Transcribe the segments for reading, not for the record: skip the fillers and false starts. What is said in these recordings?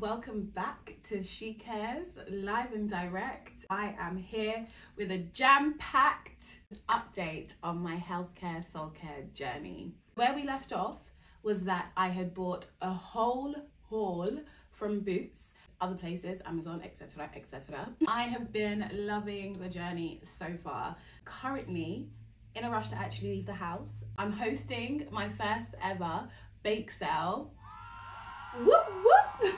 welcome back to She Cares live and direct. I am here with a jam-packed update on my healthcare soul care journey. Where we left off was that I had bought a whole haul from Boots, other places, Amazon, etc, etc. I have been loving the journey so far. Currently in a rush to actually leave the house. I'm hosting my first ever bake sale. Whoop whoop.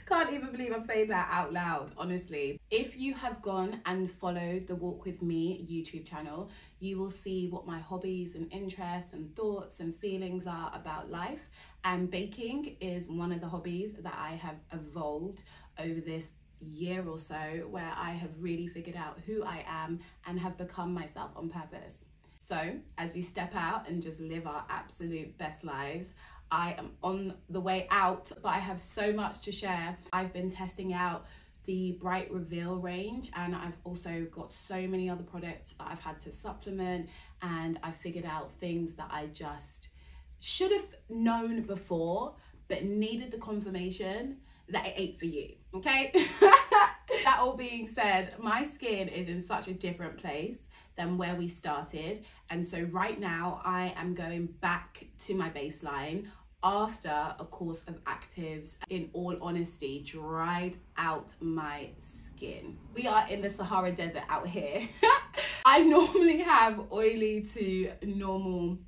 Can't even believe I'm saying that out loud, honestly. If you have gone and followed the Walk With Me YouTube channel, you will see what my hobbies and interests and thoughts and feelings are about life. And baking is one of the hobbies that I have evolved over this year or so, where I have really figured out who I am and have become myself on purpose. So as we step out and just live our absolute best lives, I am on the way out, but I have so much to share. I've been testing out the Bright Reveal range, and I've also got so many other products that I've had to supplement, and I figured out things that I just should have known before, but needed the confirmation that it ain't for you, okay? That all being said, my skin is in such a different place than where we started. And so right now I am going back to my baseline after a course of actives, in all honesty, dried out my skin. We are in the Sahara Desert out here. I normally have oily to normal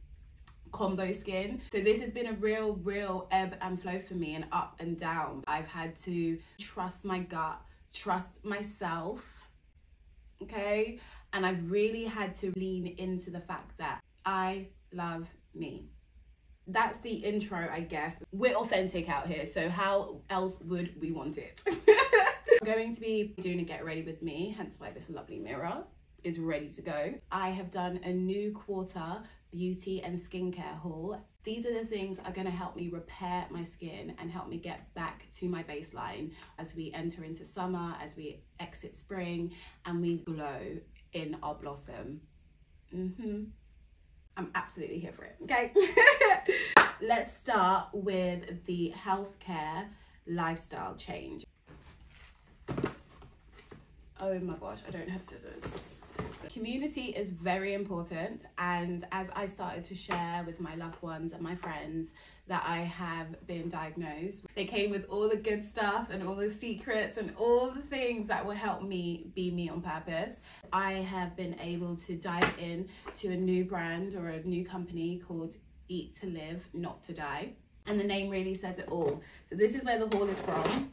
combo skin, so this has been a real ebb and flow for me, and up and down. I've had to trust my gut, trust myself, okay? And I've really had to lean into the fact that I love me. That's the intro, I guess. We're authentic out here, so how else would we want it? I'm going to be doing a get ready with me, hence why this lovely mirror is ready to go. I have done a new quarter beauty and skincare haul. These are the things that are going to help me repair my skin and help me get back to my baseline as we enter into summer, as we exit spring, and we glow in our blossom. I'm absolutely here for it, okay? Let's start with the healthcare lifestyle change. Oh my gosh, I don't have scissors. Community is very important, and as I started to share with my loved ones and my friends that I have been diagnosed, they came with all the good stuff and all the secrets and all the things that will help me be me on purpose. I have been able to dive in to a new brand or a new company called Eat to Live, Not to Die, and the name really says it all. So this is where the haul is from.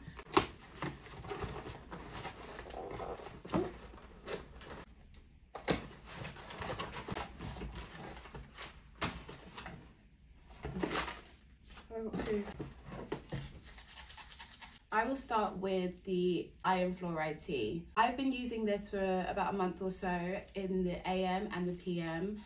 I will start with the iron fluoride tea. I've been using this for about a month or so in the AM and the PM.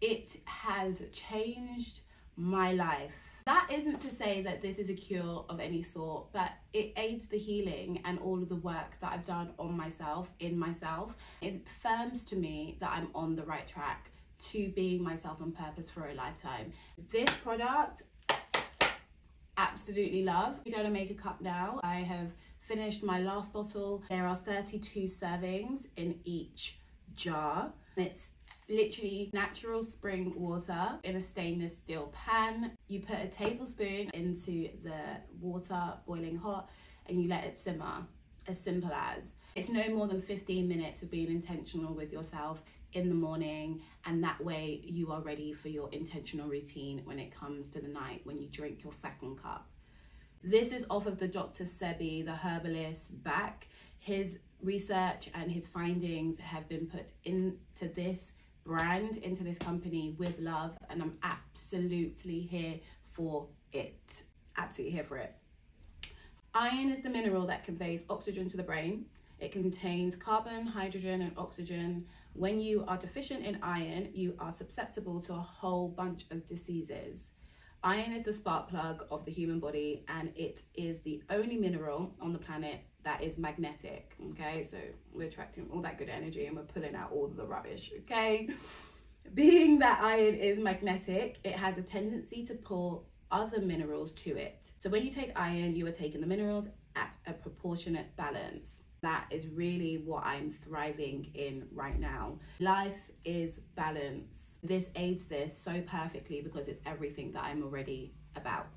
It has changed my life. That isn't to say that this is a cure of any sort, but it aids the healing and all of the work that I've done on myself, in myself. It affirms to me that I'm on the right track to being myself on purpose for a lifetime. This product, absolutely love. I'm gonna make a cup now. I have finished my last bottle. There are 32 servings in each jar. It's literally natural spring water in a stainless steel pan. You put a tablespoon into the water boiling hot and you let it simmer, as simple as. It's no more than 15 minutes of being intentional with yourself in the morning, and that way you are ready for your intentional routine when it comes to the night when you drink your second cup. This is off of the Dr. Sebi, the herbalist, back. His research and his findings have been put into this brand, into this company with love, and I'm absolutely here for it. Absolutely here for it. Iron is the mineral that conveys oxygen to the brain. It contains carbon, hydrogen, and oxygen. When you are deficient in iron, you are susceptible to a whole bunch of diseases. Iron is the spark plug of the human body, and it is the only mineral on the planet that is magnetic, okay? So we're attracting all that good energy and we're pulling out all of the rubbish, okay? Being that iron is magnetic, it has a tendency to pull other minerals to it. So when you take iron, you are taking the minerals at a proportionate balance. That is really what I'm thriving in right now. Life is balance. This aids this so perfectly because it's everything that I'm already about.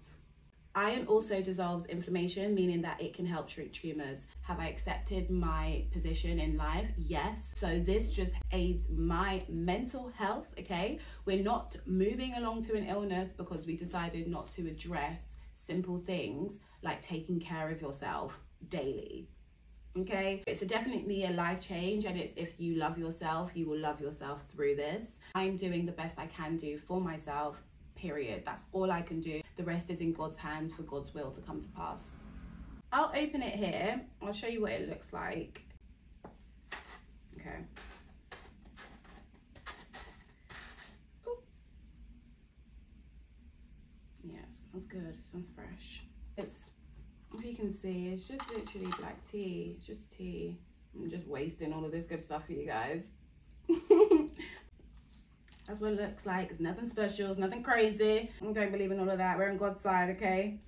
Iron also dissolves inflammation, meaning that it can help treat tumors. Have I accepted my position in life? Yes. So this just aids my mental health, okay? We're not moving along to an illness because we decided not to address simple things like taking care of yourself daily. Okay, it's definitely a life change, and it's if you love yourself, you will love yourself through this. I'm doing the best I can do for myself, period. That's all I can do. The rest is in God's hands for God's will to come to pass. I'll open it here. I'll show you what it looks like. Okay. Ooh. Yeah, it smells good. It smells fresh. It's, if you can see, it's just literally black tea. It's just tea. I'm just wasting all of this good stuff for you guys. That's what it looks like. It's nothing special, it's nothing crazy. I don't believe in all of that. We're on God's side, okay?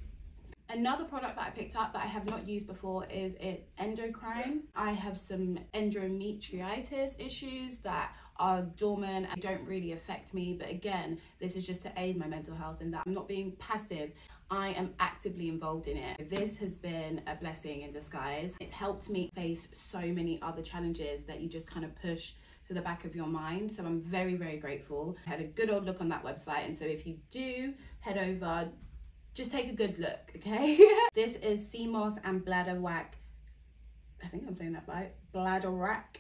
Another product that I picked up that I have not used before is endocrine. I have some endometritis issues that are dormant and don't really affect me. But again, this is just to aid my mental health and that I'm not being passive. I am actively involved in it. This has been a blessing in disguise. It's helped me face so many other challenges that you just kind of push to the back of your mind. So I'm very, very grateful. I had a good old look on that website. And so if you do head over, just take a good look, okay? This is sea moss and bladderwrack. I think I'm saying that right. Bladderwrack.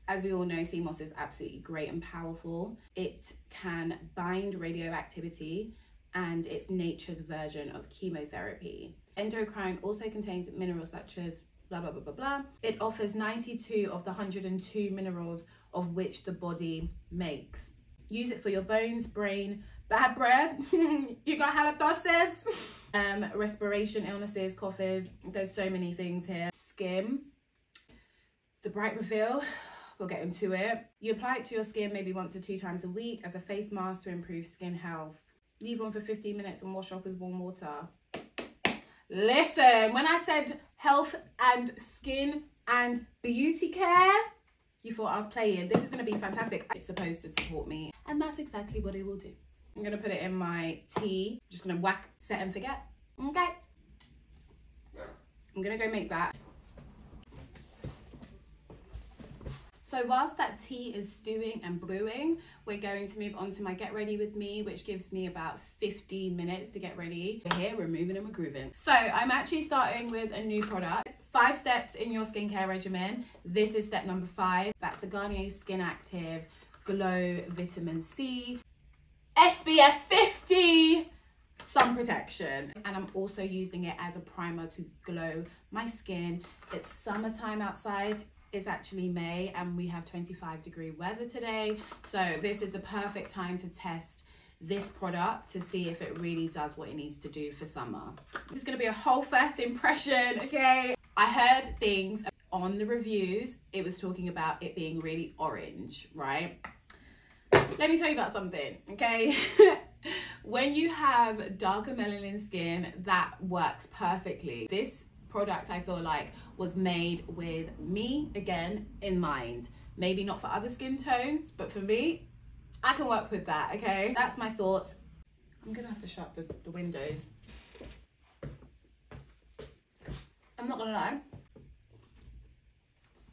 As we all know, sea moss is absolutely great and powerful. It can bind radioactivity and it's nature's version of chemotherapy. Endocrine also contains minerals such as blah, blah, blah, blah, blah. It offers 92 of the 102 minerals of which the body makes. Use it for your bones, brain, bad breath, you got halitosis, respiration illnesses, coughs, there's so many things here. Skin, the bright reveal, we'll get into it. You apply it to your skin maybe 1 to 2 times a week as a face mask to improve skin health. Leave on for 15 minutes and wash off with warm water. Listen, when I said health and skin and beauty care, you thought I was playing. This is going to be fantastic. It's supposed to support me, and that's exactly what it will do. I'm going to put it in my tea. Just going to whack, set and forget. Okay. I'm going to go make that. So whilst that tea is stewing and brewing, we're going to move on to my get ready with me, which gives me about 15 minutes to get ready. We're here, we're moving and we're grooving. So I'm actually starting with a new product. 5 steps in your skincare regimen. This is step number 5. That's the Garnier Skin Active Glow Vitamin C SPF 50 sun protection, and I'm also using it as a primer to glow my skin. It's summertime outside. It's actually May and we have 25-degree weather today, so this is the perfect time to test this product to see if it really does what it needs to do for summer. This is going to be a whole first impression, okay? I heard things on the reviews, it was talking about it being really orange, right? Let me tell you about something, okay? When you have darker melanin skin, that works perfectly. This product, I feel like, was made with me, again, in mind. Maybe not for other skin tones, but for me, I can work with that, okay? That's my thoughts. I'm gonna have to shut the windows. I'm not gonna lie.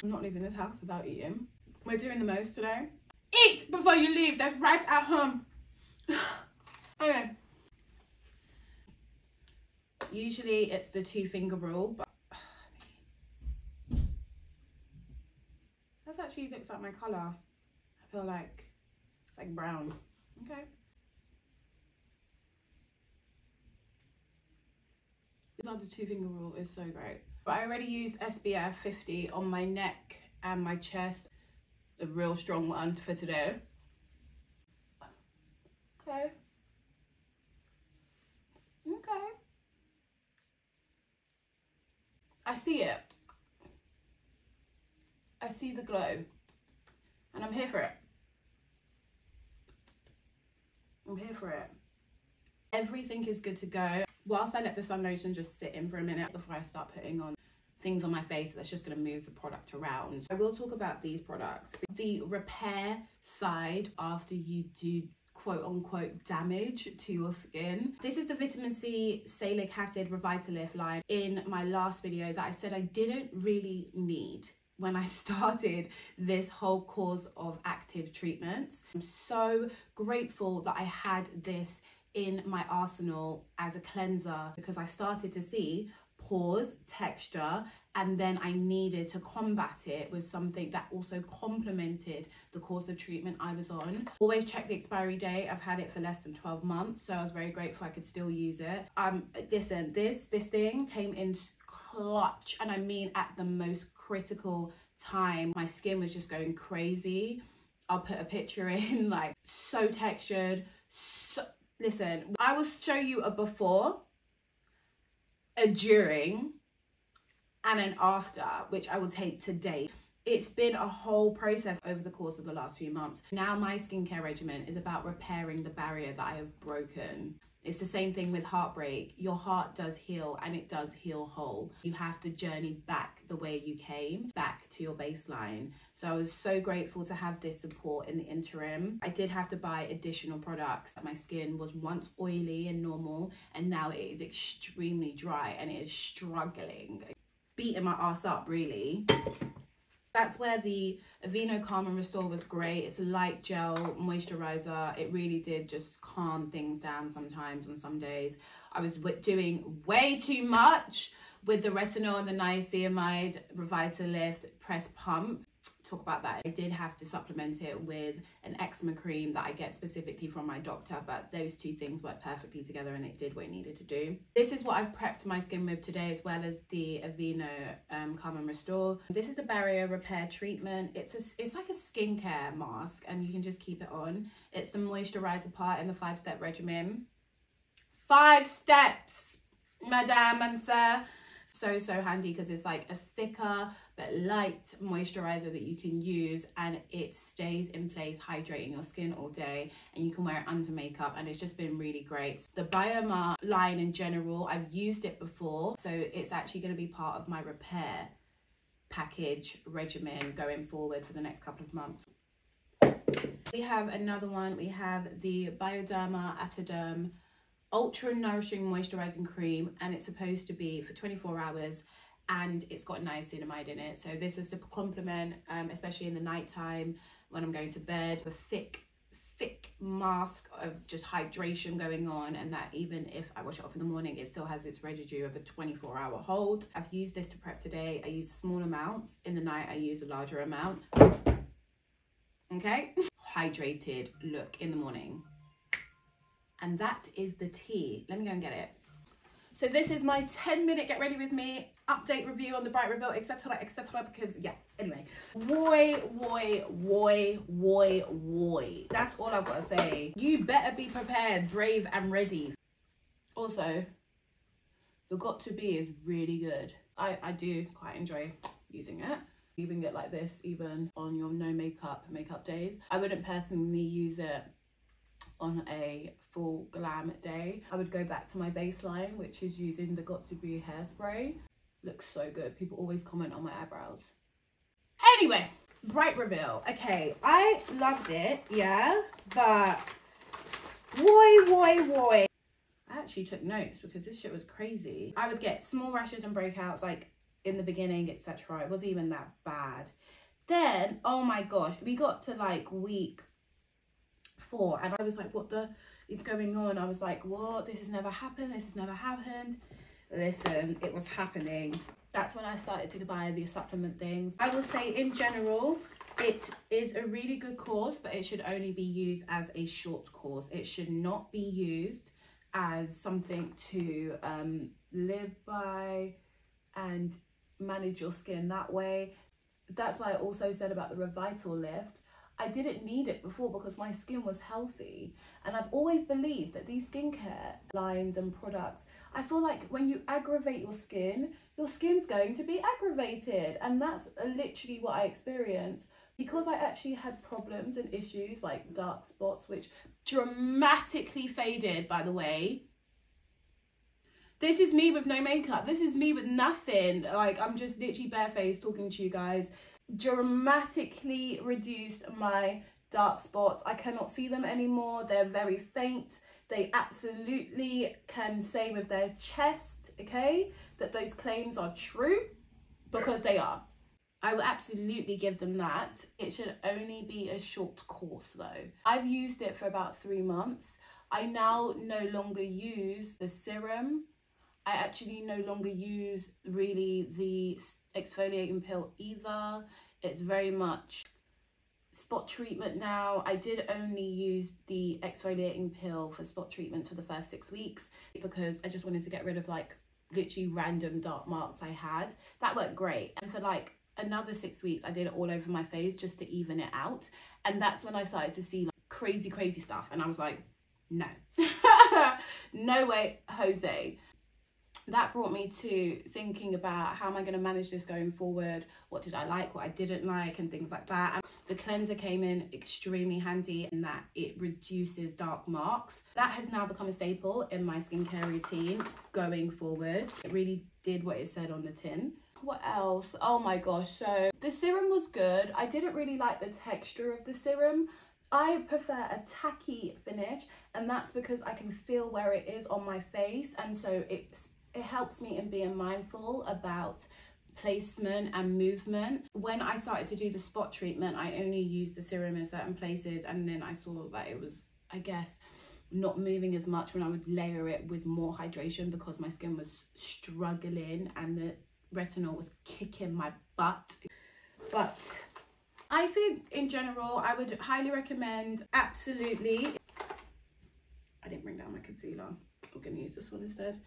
I'm not leaving this house without eating. We're doing the most today. Eat before you leave. There's rice at home. Okay. Usually it's the 2-finger rule, but that actually looks like my colour. I feel like it's like brown. Okay. The 2-finger rule is so great. But I already used SPF 50 on my neck and my chest. A real strong one for today. Okay. Okay. I see it. I see the glow. And I'm here for it. I'm here for it. Everything is good to go. Whilst I let the sun lotion just sit in for a minute before I start putting on things on my face that's just going to move the product around. I will talk about these products. The repair side after you do quote unquote damage to your skin. This is the vitamin C salicylic acid Revitalift line in my last video that I said I didn't really need when I started this whole course of active treatments. I'm so grateful that I had this in my arsenal as a cleanser because I started to see pores, texture, and then I needed to combat it with something that also complemented the course of treatment I was on. Always check the expiry date. I've had it for less than 12 months, so I was very grateful I could still use it. Listen, this thing came in clutch, and I mean at the most critical time. My skin was just going crazy. I'll put a picture in, like, so textured. So, listen, I will show you a before, a during, and an after, which I will take today. It's been a whole process over the course of the last few months. Now my skincare regimen is about repairing the barrier that I have broken. It's the same thing with heartbreak. Your heart does heal, and it does heal whole. You have to journey back the way you came, back to your baseline. So I was so grateful to have this support in the interim. I did have to buy additional products. My skin was once oily and normal, and now it is extremely dry, and it is struggling, beating my ass up really. That's where the Aveeno Calm and Restore was great. It's a light gel moisturizer. It really did just calm things down sometimes on some days. I was doing way too much with the Retinol and the Niaciamide Revitalift Press Pump. Talk about that. I did have to supplement it with an eczema cream that I get specifically from my doctor, but those two things worked perfectly together and it did what it needed to do. This is what I've prepped my skin with today, as well as the Aveeno Calm and Restore. This is the barrier repair treatment. It's like a skincare mask, and you can just keep it on. It's the moisturizer part in the 5-step regimen. 5 steps, madame and sir. So handy because it's like a thicker but light moisturizer that you can use, and it stays in place hydrating your skin all day, and you can wear it under makeup, and it's just been really great. The BYOMA line in general, I've used it before, so it's actually going to be part of my repair package regimen going forward for the next couple of months. We have another one. We have the Bioderma Atoderm Ultra Nourishing Moisturizing Cream, and it's supposed to be for 24 hours, and it's got niacinamide in it. So this is to complement, especially in the nighttime when I'm going to bed, a thick mask of just hydration going on, and that even if I wash it off in the morning, it still has its residue of a 24-hour hold. I've used this to prep today. I use small amounts. In the night, I use a larger amount. Okay? Hydrated look in the morning. And that is the tea. Let me go and get it. So this is my 10-minute get ready with me update review on the Bright Reveal, etc, because yeah, anyway. Woy. That's all I've got to say. You better be prepared, brave and ready. Also, the Got To Be is really good. I do quite enjoy using it. Even get like this even on your no makeup days. I wouldn't personally use it on a full glam day. I would go back to my baseline, which is using the Got To Be hairspray. Looks so good. People always comment on my eyebrows. Anyway, Bright Reveal. Okay, I loved it, yeah, but woy. I actually took notes because this shit was crazy. I would get small rashes and breakouts like in the beginning, etc. It wasn't even that bad. Then, oh my gosh, we got to like week 4 and I was like, what the is going on? I was like, what? This has never happened. Listen, it was happening. That's when I started to buy the supplement things. I will say in general, it is a really good course, but it should only be used as a short course. It should not be used as something to live by and manage your skin that way. That's why I also said about the Revitalift. I didn't need it before because my skin was healthy, and I've always believed that these skincare lines and products, I feel like when you aggravate your skin's going to be aggravated, and that's literally what I experienced because I actually had problems and issues like dark spots, which dramatically faded, by the way. This is me with no makeup. This is me with nothing. Like, I'm just literally barefaced talking to you guys. Dramatically reduced my dark spots. I cannot see them anymore. They're very faint. They absolutely can say with their chest, okay, that those claims are true, because they are. I will absolutely give them that. It should only be a short course though. I've used it for about 3 months. I now no longer use the serum. I actually no longer use really the exfoliating pill either. It's very much spot treatment now. I did only use the exfoliating pill for spot treatments for the first 6 weeks because I just wanted to get rid of like literally random dark marks I had. That worked great. And for like another 6 weeks, I did it all over my face just to even it out. And that's when I started to see like crazy stuff. And I was like, no, no way, Jose. That brought me to thinking about how am I going to manage this going forward? What did I like, what I didn't like, and things like that. And the cleanser came in extremely handy in that it reduces dark marks. That has now become a staple in my skincare routine going forward. It really did what it said on the tin. What else? Oh my gosh, so the serum was good. I didn't really like the texture of the serum. I prefer a tacky finish, and that's because I can feel where it is on my face, and so it helps me in being mindful about placement and movement. When I started to do the spot treatment, I only used the serum in certain places, and then I saw that it was, I guess, not moving as much when I would layer it with more hydration because my skin was struggling and the retinol was kicking my butt. But I think in general, I would highly recommend, absolutely. I didn't bring down my concealer. I'm gonna use this one instead.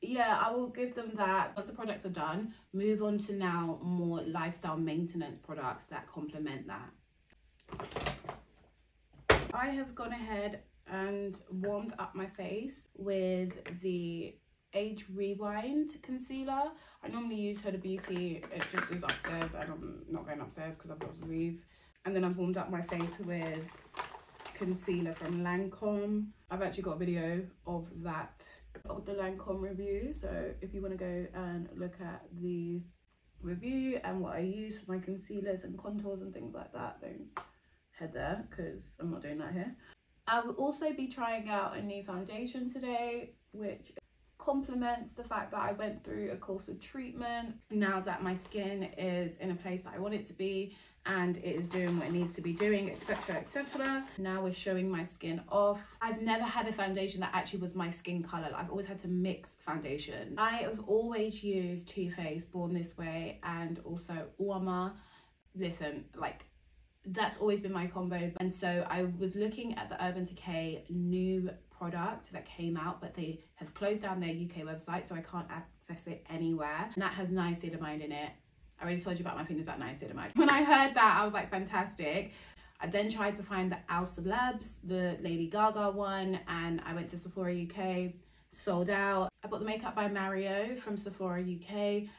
Yeah, I will give them that. Once the products are done, move on to now more lifestyle maintenance products that complement that. I have gone ahead and warmed up my face with the Age Rewind concealer. I normally use Huda Beauty. It just is upstairs and I'm not going upstairs because I've got to leave. And then I've warmed up my face with concealer from Lancome. I've actually got a video of that, of the Lancome review, so if you want to go and look at the review and what I use for my concealers and contours and things like that, then head there because I'm not doing that here. I will also be trying out a new foundation today, which complements the fact that I went through a course of treatment. Now that my skin is in a place that I want it to be and it is doing what it needs to be doing, etc, etc. Now we're showing my skin off. I've never had a foundation that actually was my skin color. I've always had to mix foundation. I have always used Too Faced, Born This Way, and also BYOMA. Listen, like, that's always been my combo. And so I was looking at the Urban Decay new product that came out, but they have closed down their UK website, so I can't access it anywhere. And that has niacinamide in it. I already told you about my feelings about niacinamide. When I heard that, I was like, fantastic. I then tried to find the House of Labs, the Lady Gaga one, and I went to Sephora UK, sold out. I bought the Makeup by Mario from Sephora UK.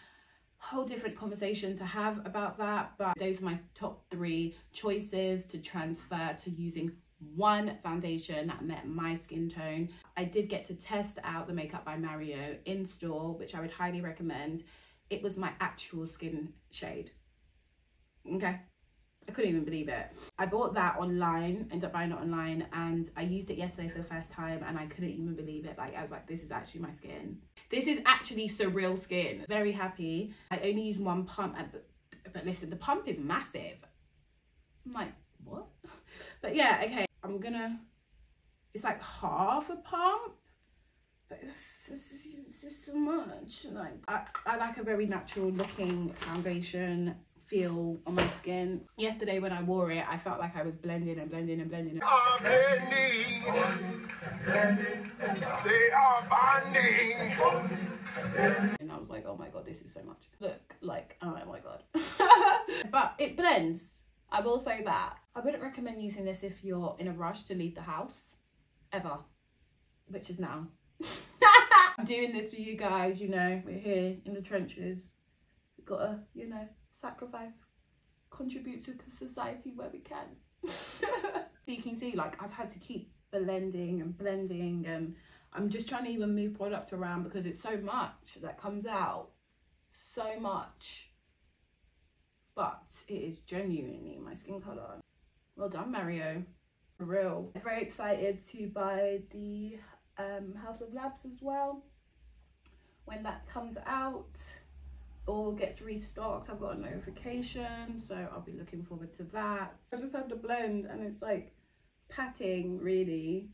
Whole different conversation to have about that, but those are my top 3 choices to transfer to using one foundation that met my skin tone. I did get to test out the Makeup by Mario in store, which I would highly recommend. It was my actual skin shade. Okay, I couldn't even believe it. I bought that online, ended up buying it online, and I used it yesterday for the first time and I couldn't even believe it. Like, I was like, this is actually my skin. This is actually SurrealSkin. Very happy. I only use one pump, but listen, the pump is massive. I'm like, what? But yeah, okay, it's like half a pump, but it's just so much. Like, I like a very natural looking foundation feel on my skin. Yesterday when I wore it, I felt like I was blending and blending and blending. They are bonding. And I was like, oh my god, this is so much. Look, like, oh my god. But it blends. I will say that. I wouldn't recommend using this if you're in a rush to leave the house, ever, which is now. I'm doing this for you guys, you know, we're here in the trenches. We've got to, you know, sacrifice contribute to society where we can. So you can see, like, I've had to keep blending and blending, and I'm just trying to even move product around because it's so much that comes out, so much, but it is genuinely my skin color. Well done, Mario, for real. I'm very excited to buy the House of Labs as well when that comes out or gets restocked. I've got a notification, so I'll be looking forward to that. I just had to blend, and it's like patting, really,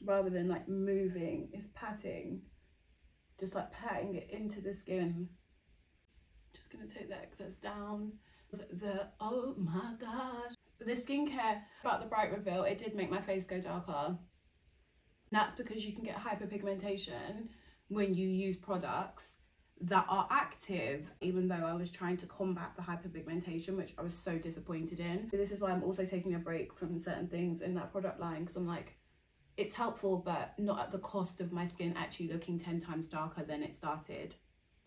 rather than like moving. It's patting, just like patting it into the skin. Just gonna take the excess down. Oh my god, the skincare about the Bright Reveal, it did make my face go darker. That's because you can get hyperpigmentation when you use products that are active, even though I was trying to combat the hyperpigmentation, which I was so disappointed in. So this is why I'm also taking a break from certain things in that product line, because I'm like, it's helpful, but not at the cost of my skin actually looking 10 times darker than it started.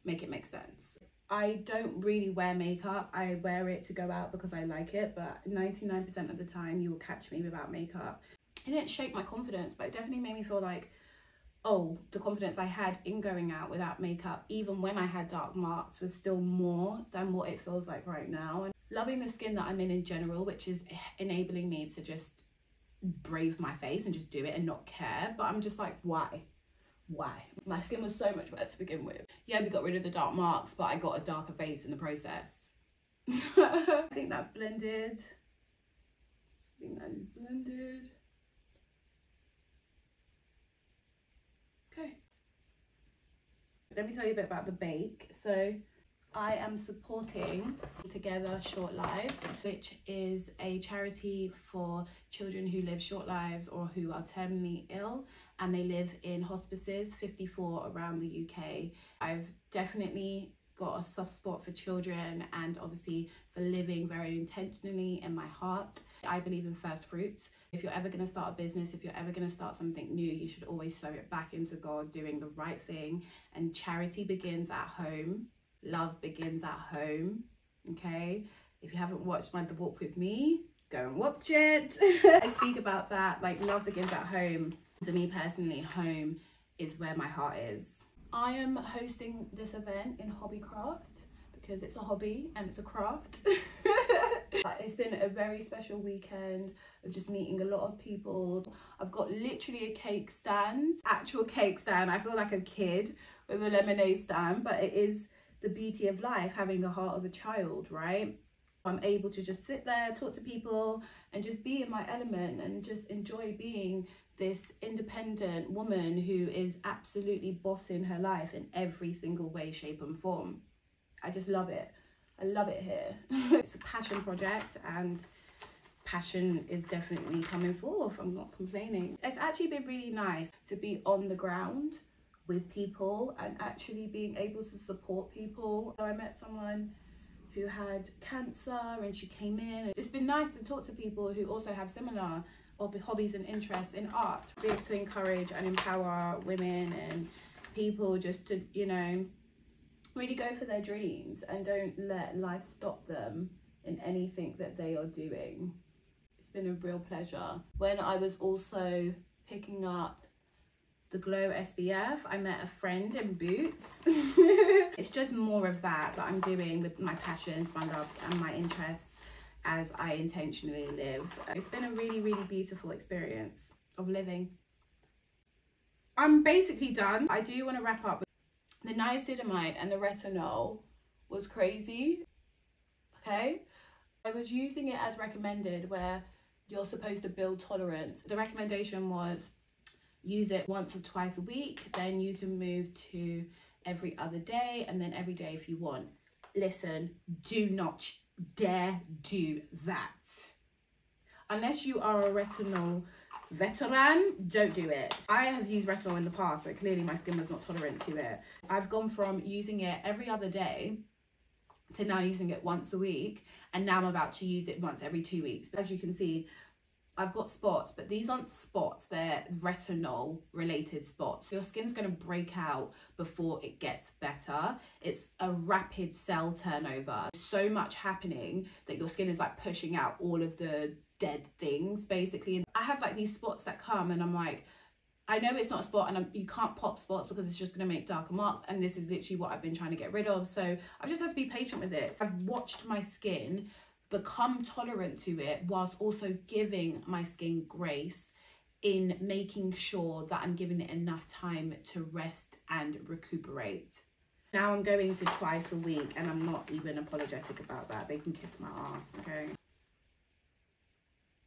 Make it make sense. I don't really wear makeup. I wear it to go out because I like it, but 99% of the time you will catch me without makeup. It didn't shake my confidence, but it definitely made me feel like, oh, the confidence I had in going out without makeup, even when I had dark marks, was still more than what it feels like right now. And loving the skin that I'm in general, which is enabling me to just brave my face and just do it and not care. But I'm just like, why? My skin was so much better to begin with. Yeah, we got rid of the dark marks, but I got a darker face in the process. I think that's blended. Okay, let me tell you a bit about the bake. So I am supporting Together Short Lives, which is a charity for children who live short lives or who are terminally ill, and they live in hospices, 54 around the UK. I've definitely got a soft spot for children, and obviously for living very intentionally in my heart. I believe in first fruits. If you're ever going to start a business, if you're ever going to start something new, you should always sow it back into God, doing the right thing. And charity begins at home. Love begins at home. Okay, if you haven't watched The Walk With Me, go and watch it. I speak about that, like, love begins at home. For me personally, home is where my heart is. I am hosting this event in Hobbycraft because it's a hobby and it's a craft. It's been a very special weekend of just meeting a lot of people. I've got literally a cake stand, actual cake stand. I feel like a kid with a lemonade stand, but it is the beauty of life, having the heart of a child, right? I'm able to just sit there, talk to people, and just be in my element and just enjoy being this independent woman who is absolutely bossing her life in every single way, shape and form. I just love it. I love it here. It's a passion project, and passion is definitely coming forth. I'm not complaining. It's actually been really nice to be on the ground with people and actually being able to support people. So I met someone who had cancer and she came in. It's been nice to talk to people who also have similar hobbies and interests in art. Be able to encourage and empower women and people just to, you know, really go for their dreams and don't let life stop them in anything that they are doing. It's been a real pleasure. When I was also picking up the Glow SPF, I met a friend in Boots. It's just more of that I'm doing with my passions, my loves and my interests as I intentionally live. It's been a really, really beautiful experience of living. I'm basically done. I do want to wrap up. The niaciamide and the retinol was crazy, okay? I was using it as recommended, where you're supposed to build tolerance. The recommendation was use it once or twice a week, then you can move to every other day, and then every day if you want. Listen, do not dare do that. Unless you are a retinol veteran, don't do it. I have used retinol in the past, but clearly my skin was not tolerant to it. I've gone from using it every other day to now using it once a week, and now I'm about to use it once every 2 weeks. As you can see, I've got spots, but these aren't spots, they're retinol related spots. Your skin's going to break out before it gets better. It's a rapid cell turnover. So much happening that your skin is like pushing out all of the dead things basically. And I have like these spots that come and I'm like, I know it's not a spot, and you can't pop spots because it's just going to make darker marks, and this is literally what I've been trying to get rid of. So I've just had to be patient with it. I've watched my skin become tolerant to it whilst also giving my skin grace in making sure that I'm giving it enough time to rest and recuperate. Now I'm going to twice a week and I'm not even apologetic about that. They can kiss my ass, okay?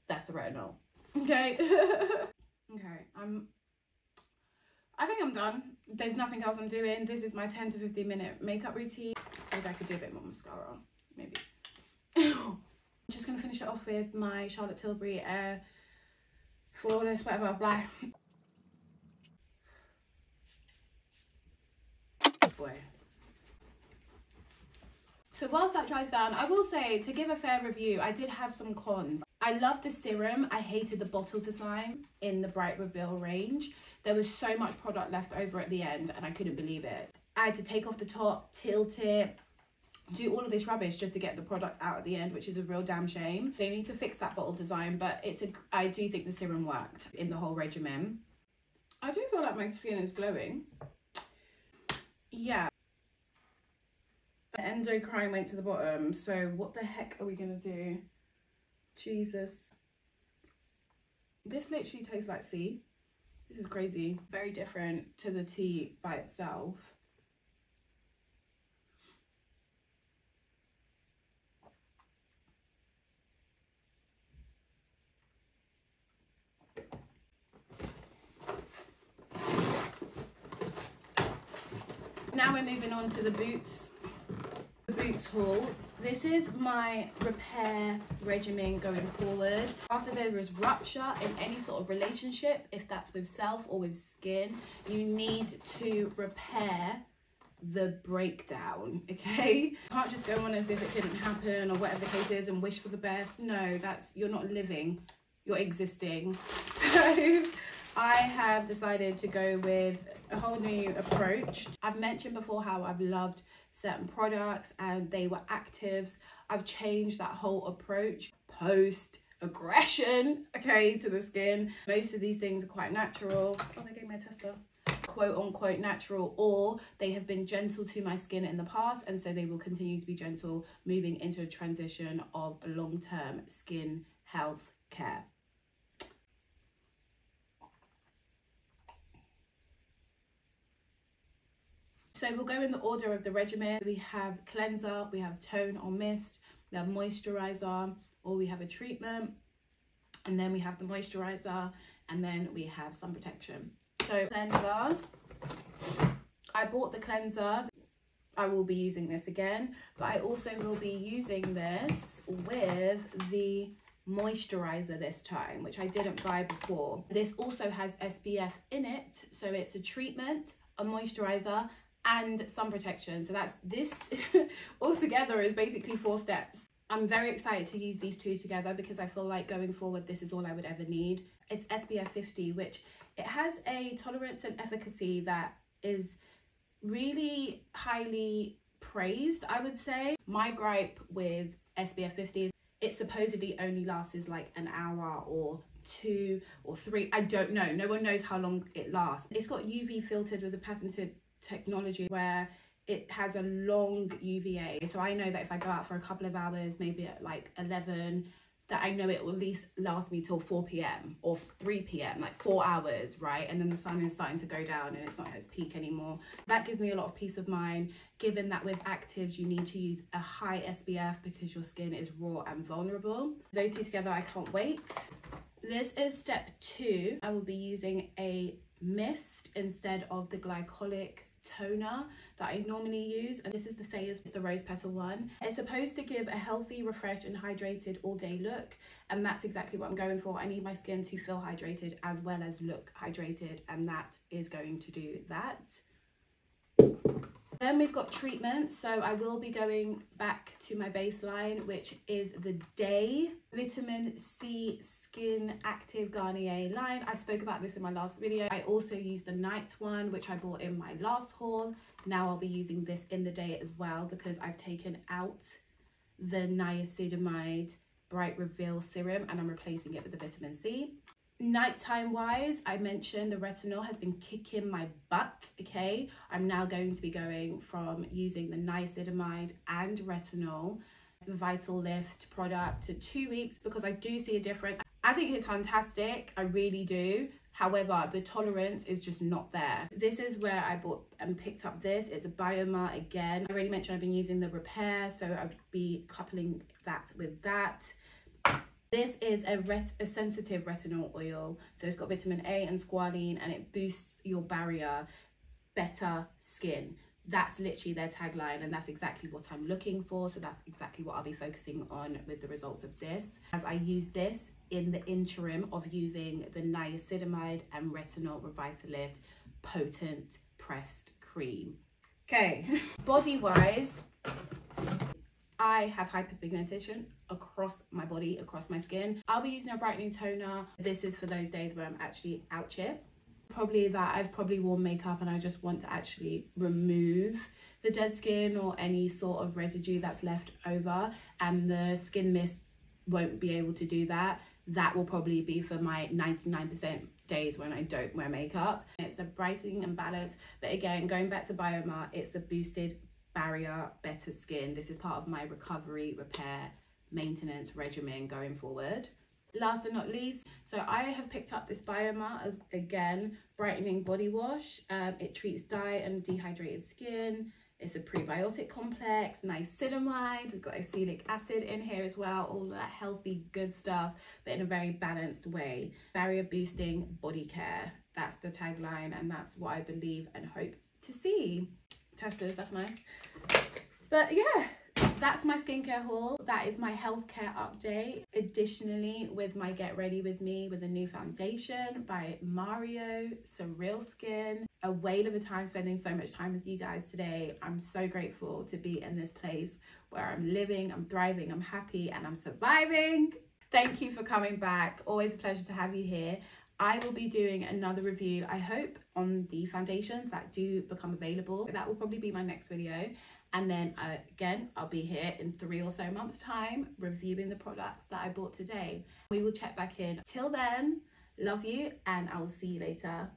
That's the retinol, okay? Okay, I think I'm done. There's nothing else I'm doing. This is my 10 to 15 minute makeup routine. Maybe I could do a bit more mascara, maybe. I'm just going to finish it off with my Charlotte Tilbury Air Flawless, whatever, blah. Boy. So whilst that dries down, I will say, to give a fair review, I did have some cons. I love the serum. I hated the bottle design in the Bright Reveal range. There was so much product left over at the end and I couldn't believe it. I had to take off the top, tilt it, do all of this rubbish just to get the product out at the end, which is a real damn shame. They need to fix that bottle design, but I do think the serum worked in the whole regimen. I do feel like my skin is glowing. Yeah. The endocrine went to the bottom, so what the heck are we gonna do? Jesus. This literally tastes like tea. This is crazy. Very different to the tea by itself. Now we're moving on to the boots haul. This is my repair regimen going forward. After there is rupture in any sort of relationship, if that's with self or with skin, you need to repair the breakdown, okay? You can't just go on as if it didn't happen or whatever the case is and wish for the best. No, you're not living, you're existing. So I have decided to go with a whole new approach. I've mentioned before how I've loved certain products and they were actives. I've changed that whole approach post aggression, okay, to the skin. Most of these things are quite natural. Oh, they gave me a tester. Quote unquote natural, or they have been gentle to my skin in the past, and so they will continue to be gentle moving into a transition of long-term skin health care. So we'll go in the order of the regimen. We have cleanser, we have tone or mist, we have moisturizer, or we have a treatment, and then we have the moisturizer, and then we have sun protection. So cleanser, I bought the cleanser. I will be using this again, but I also will be using this with the moisturizer this time, which I didn't buy before. This also has SPF in it, so it's a treatment, a moisturizer, and sun protection. So that's this all together is basically 4 steps. I'm very excited to use these two together because I feel like going forward this is all I would ever need. It's SPF 50, which it has a tolerance and efficacy that is really highly praised, I would say. My gripe with SPF 50 is it supposedly only lasts like an hour or 2 or 3. I don't know. No one knows how long it lasts. It's got UV filtered with a patented technology where it has a long UVA. So I know that if I go out for a couple of hours, maybe at like 11, that I know it will at least last me till 4 p.m. or 3 p.m, like 4 hours, right? And then the sun is starting to go down and it's not at its peak anymore. That gives me a lot of peace of mind, given that with actives, you need to use a high SPF because your skin is raw and vulnerable. Those two together, I can't wait. This is step 2. I will be using a mist instead of the glycolic toner that I normally use, and this is the Thayer's, the rose petal one. It's supposed to give a healthy, refreshed and hydrated all day look, and that's exactly what I'm going for. I need my skin to feel hydrated as well as look hydrated, and that is going to do that. Then we've got treatment, so I will be going back to my baseline, which is the Day Vitamin C Skin Active Garnier line. I spoke about this in my last video. I also use the night one, which I bought in my last haul. Now I'll be using this in the day as well because I've taken out the Niaciamide Bright Reveal Serum and I'm replacing it with the vitamin C. Nighttime wise, I mentioned the retinol has been kicking my butt, okay? I'm now going to be going from using the niacinamide and retinol, the Revitalift product, to 2 weeks because I do see a difference. I think it's fantastic, I really do. However, the tolerance is just not there. This is where I bought and picked up this. It's a BYOMA again. I already mentioned I've been using the Repair, so I'd be coupling that with that. This is a sensitive retinol oil. So it's got vitamin A and squalene and it boosts your barrier, better skin. That's literally their tagline and that's exactly what I'm looking for. So that's exactly what I'll be focusing on with the results of this. As I use this in the interim of using the niacinamide and retinol Revitalift potent pressed cream. Okay, body wise, I have hyperpigmentation across my body, across my skin. I'll be using a brightening toner. This is for those days where I'm actually out here. Probably that I've probably worn makeup and I just want to actually remove the dead skin or any sort of residue that's left over, and the skin mist won't be able to do that. That will probably be for my 99% days when I don't wear makeup. It's a brightening and balance, but again, going back to BYOMA, it's a boosted barrier, better skin. This is part of my recovery, repair, maintenance regimen going forward. Last and not least, so I have picked up this BYOMA as, again, brightening body wash. It treats dry and dehydrated skin. It's a prebiotic complex, niacinamide. We've got acelaic acid in here as well, all that healthy, good stuff, but in a very balanced way. Barrier boosting body care. That's the tagline, and that's what I believe and hope to see. Testers, that's nice. But yeah, that's my skincare haul. That is my healthcare update. Additionally, with my Get Ready With Me with a new foundation by Mario, SurrealSkin. A whale of a time spending so much time with you guys today. I'm so grateful to be in this place where I'm living, I'm thriving, I'm happy, and I'm surviving. Thank you for coming back. Always a pleasure to have you here. I will be doing another review, I hope, on the foundations that do become available. That will probably be my next video. And then again, I'll be here in 3 or so months' time reviewing the products that I bought today. We will check back in. Till then, love you and I will see you later.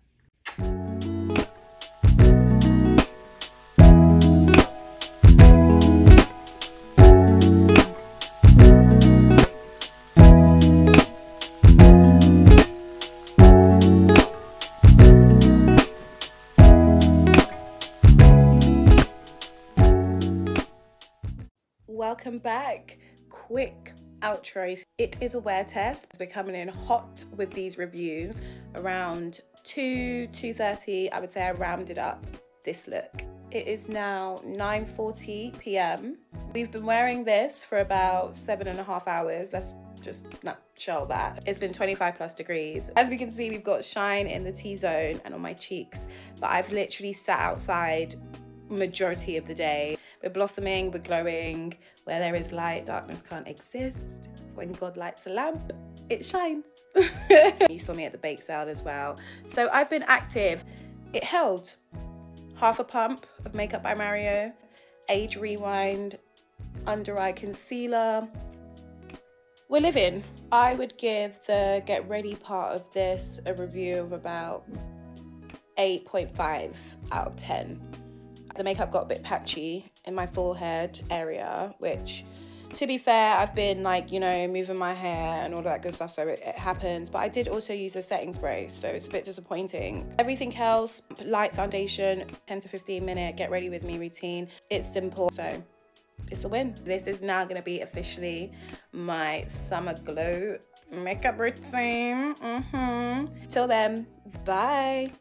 Welcome back. Quick outro. It is a wear test. We're coming in hot with these reviews. Around 2:30, I would say I rounded up this look. It is now 9:40 p.m. We've been wearing this for about 7.5 hours. Let's just not show that. It's been 25+ degrees. As we can see, we've got shine in the T-zone and on my cheeks, but I've literally sat outside majority of the day. We're blossoming, we're glowing. Where there is light, darkness can't exist. When God lights a lamp, it shines. You saw me at the bake sale as well. So I've been active. It held half a pump of Makeup by Mario, Age Rewind, under eye concealer. We're living. I would give the get ready part of this a review of about 8.5 out of 10. The makeup got a bit patchy in my forehead area, which, to be fair, I've been like, you know, moving my hair and all that good stuff, so it happens. But I did also use a setting spray, so it's a bit disappointing. Everything else, light foundation, 10 to 15 minute get ready with me routine. It's simple, so it's a win. This is now going to be officially my summer glow makeup routine. Till then, bye.